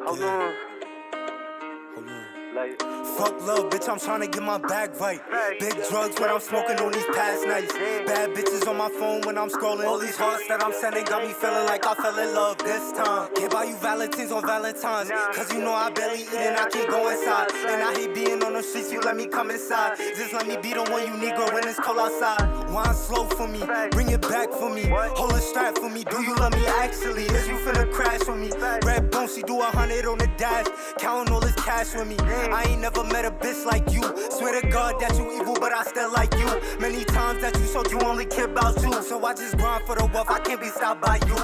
Hold on. Like, fuck love, bitch, I'm tryna get my bag right. Big drugs when I'm smoking on these past nights. Bad bitches on my phone when I'm scrolling. All these hearts that I'm sending got me feeling like I fell in love this time. Can't buy you Valentines on Valentine's, cause you know I barely eat and I can't go inside. And I hate being on the streets, you let me come inside. Just let me be the one you need, girl, when it's cold outside. Wine slow for me, bring it back for me. Hold a strap for me, do you love me actually? Is you finna crash with me? Red bone, she do 100 on the dash, counting all this cash with me. I ain't never met a bitch like you. Swear to God that you evil, but I still like you. Many times that you showed you only care about you. So I just grind for the wealth, I can't be stopped by you.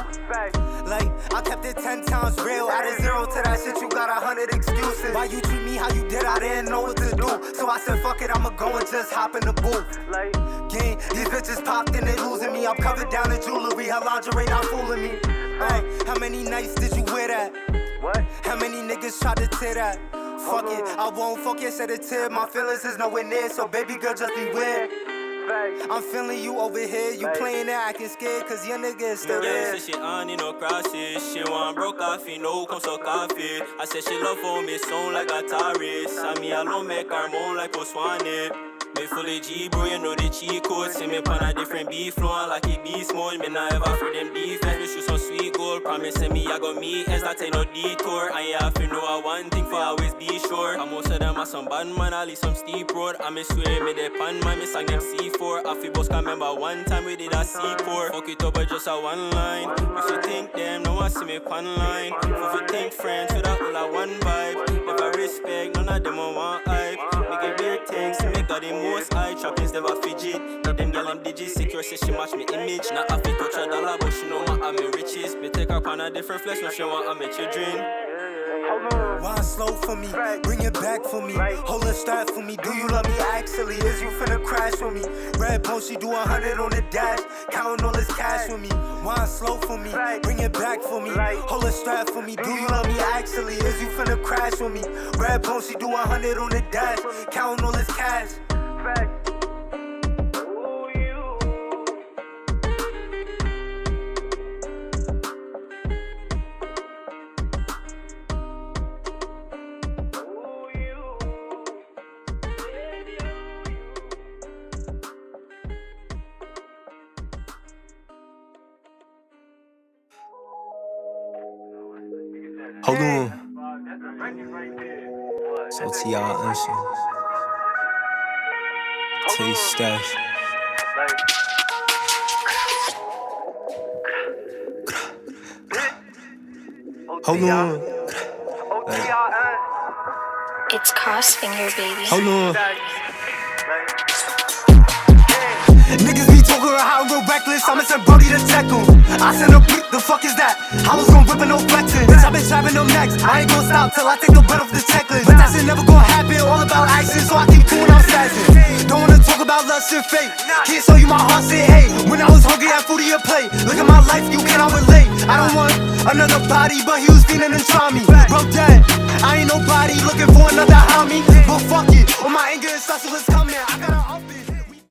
Like, I kept it 10 times real. Added 0 to that shit, you got 100 excuses. Why you treat me how you did, I didn't know what to do. So I said, fuck it, I'ma go and just hop in the booth. Like, gang, these bitches popped and they losing me. I'm covered down in jewelry, her lingerie not fooling me. How many nights did you wear that? What? How many niggas tried to tear that? Fuck it, I won't fuck it, said a tip. My feelings is nowhere near, so baby girl, just be weird. I'm feeling you over here, you playing that, acting scared, cause your nigga is still there. Yeah, she on, you know, crosses. She want broke coffee, no, come so coffee. I said she love for me, sound like a Taurus. I me alone make her moan like a swanny. Me fully G, bro, you know the cheat code. See me on a different beef flow, like a beast mode. Me not ever for them defense, me shoot some sweet gold. Promising me I got me, ends that ain't no detour. I have to know I one thing for always be sure. And most of them are some bad man, at least some steep road. I me swear me the pan man, me sang them C4. I feel boss can remember one time we did a C4. Fuck it up but just a one line. If you think them, now I see me one line. If you think friends, with that all a one vibe. Never respect, none of them on one hype. Make it weird things, me got the most eye trappings, never fidget. Get them girl in digits, secure say she match me image. Not have to touch a dollar, but she know I me riches. Me take her on a different flesh, no she want I me children. Wine slow for me, bring it back for me. Hold a strap for me, do you love me actually? Is you finna crash with me? Red bone, she do 100 on the dash, counting all this cash with me. Wine slow for me, bring it back for me. Hold a strap for me, do you love me actually? Is you finna crash with me? Red bone, she do 100 on the dash, counting all this cash. Hold on. So T.I. Usher. Taste stash. Hold on. It's Crossfinger, baby. Hold on. Niggas be talking about how real reckless, I'ma send Brody to check him. I send a beat, the fuck is that? I was gon' whip no flexing. Bitch, I been trapping them next. I ain't gon' stop till I take the bread off the checklist. But that shit never gon' happen, all about action, so I keep doing I'm stashing. Don't wanna talk about lust and fate. Can't show you my heart, shit hate.